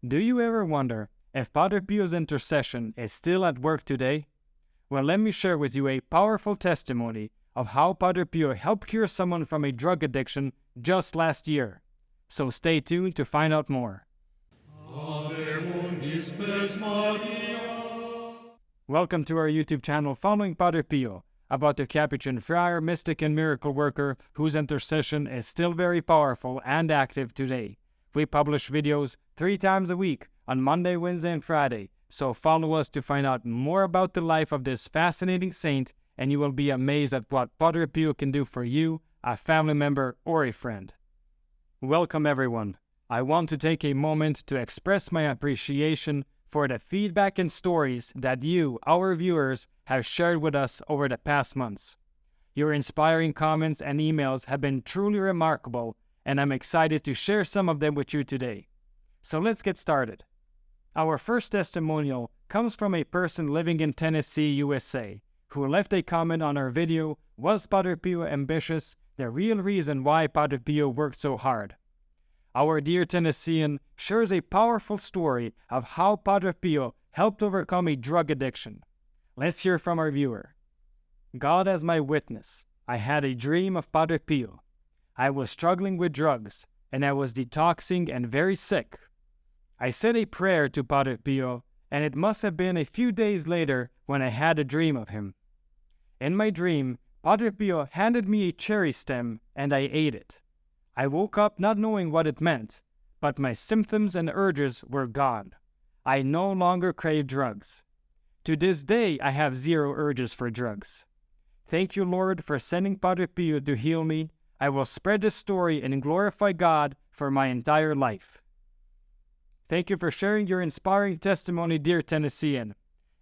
Do you ever wonder if Padre Pio's intercession is still at work today? Well, let me share with you a powerful testimony of how Padre Pio helped cure someone from a drug addiction just last year. So stay tuned to find out more. Welcome to our YouTube channel following Padre Pio, about the Capuchin friar, mystic and miracle worker whose intercession is still very powerful and active today. We publish videos 3 times a week on Monday, Wednesday, and Friday, so follow us to find out more about the life of this fascinating saint, and you will be amazed at what Padre Pio can do for you, a family member, or a friend. Welcome everyone. I want to take a moment to express my appreciation for the feedback and stories that you, our viewers, have shared with us over the past months. Your inspiring comments and emails have been truly remarkable, and I'm excited to share some of them with you today. So let's get started. Our first testimonial comes from a person living in Tennessee, USA, who left a comment on our video, "Was Padre Pio ambitious? The real reason why Padre Pio worked so hard." Our dear Tennessean shares a powerful story of how Padre Pio helped overcome a drug addiction. Let's hear from our viewer. God as my witness, I had a dream of Padre Pio. I was struggling with drugs, and I was detoxing and very sick. I said a prayer to Padre Pio, and it must have been a few days later when I had a dream of him. In my dream, Padre Pio handed me a cherry stem, and I ate it. I woke up not knowing what it meant, but my symptoms and urges were gone. I no longer crave drugs. To this day, I have 0 urges for drugs. Thank you, Lord, for sending Padre Pio to heal me. I will spread this story and glorify God for my entire life. Thank you for sharing your inspiring testimony, dear Tennessean.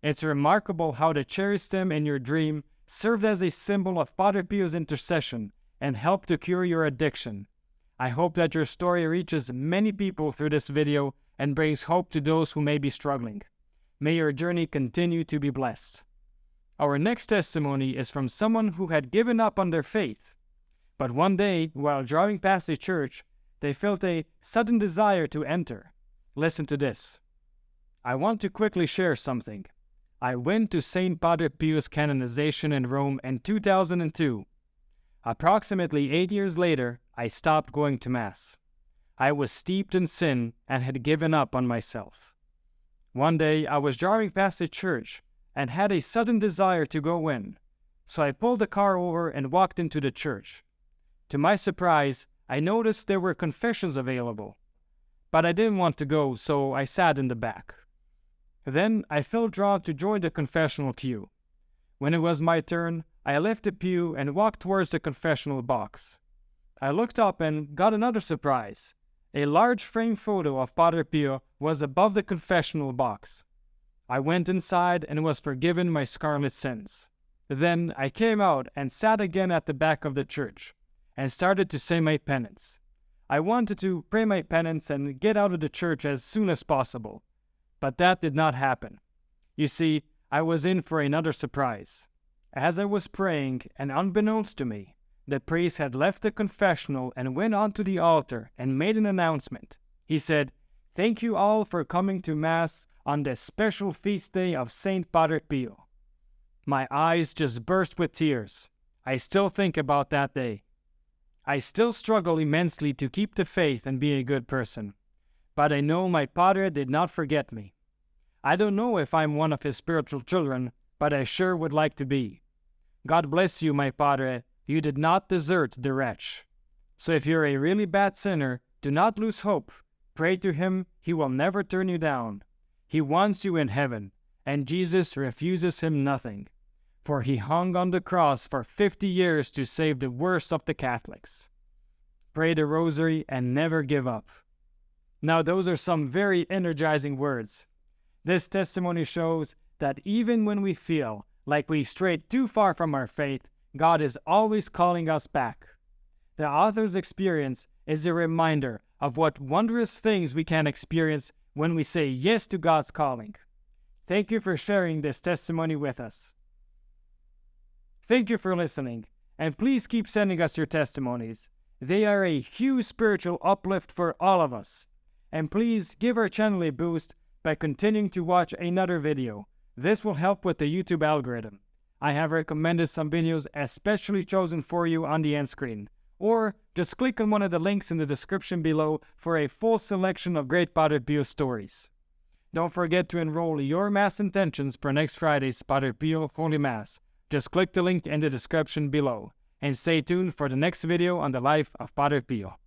It's remarkable how the cherry stem in your dream served as a symbol of Padre Pio's intercession and helped to cure your addiction. I hope that your story reaches many people through this video and brings hope to those who may be struggling. May your journey continue to be blessed. Our next testimony is from someone who had given up on their faith. But one day, while driving past a church, they felt a sudden desire to enter. Listen to this. I want to quickly share something. I went to Saint Padre Pio's canonization in Rome in 2002. Approximately 8 years later, I stopped going to Mass. I was steeped in sin and had given up on myself. One day, I was driving past a church and had a sudden desire to go in, so I pulled the car over and walked into the church. To my surprise, I noticed there were confessions available, but I didn't want to go, so I sat in the back. Then I felt drawn to join the confessional queue. When it was my turn, I left the pew and walked towards the confessional box. I looked up and got another surprise. A large frame photo of Padre Pio was above the confessional box. I went inside and was forgiven my scarlet sins. Then I came out and sat again at the back of the church and started to say my penance. I wanted to pray my penance and get out of the church as soon as possible, but that did not happen. You see, I was in for another surprise. As I was praying, and unbeknownst to me, the priest had left the confessional and went onto the altar and made an announcement. He said, "Thank you all for coming to Mass on this special feast day of Saint Padre Pio." My eyes just burst with tears. I still think about that day. I still struggle immensely to keep the faith and be a good person, but I know my Padre did not forget me. I don't know if I'm one of his spiritual children, but I sure would like to be. God bless you, my Padre. You did not desert the wretch. So if you're a really bad sinner, do not lose hope. Pray to him. He will never turn you down. He wants you in heaven, and Jesus refuses him nothing, for he hung on the cross for 50 years to save the worst of the Catholics. Pray the rosary and never give up. Now those are some very energizing words. This testimony shows that even when we feel like we strayed too far from our faith, God is always calling us back. The author's experience is a reminder of what wondrous things we can experience when we say yes to God's calling. Thank you for sharing this testimony with us. Thank you for listening, and please keep sending us your testimonies. They are a huge spiritual uplift for all of us. And please give our channel a boost by continuing to watch another video. This will help with the YouTube algorithm. I have recommended some videos especially chosen for you on the end screen. Or just click on one of the links in the description below for a full selection of great Padre Pio stories. Don't forget to enroll your Mass intentions for next Friday's Padre Pio Holy Mass. Just click the link in the description below. And stay tuned for the next video on the life of Padre Pio.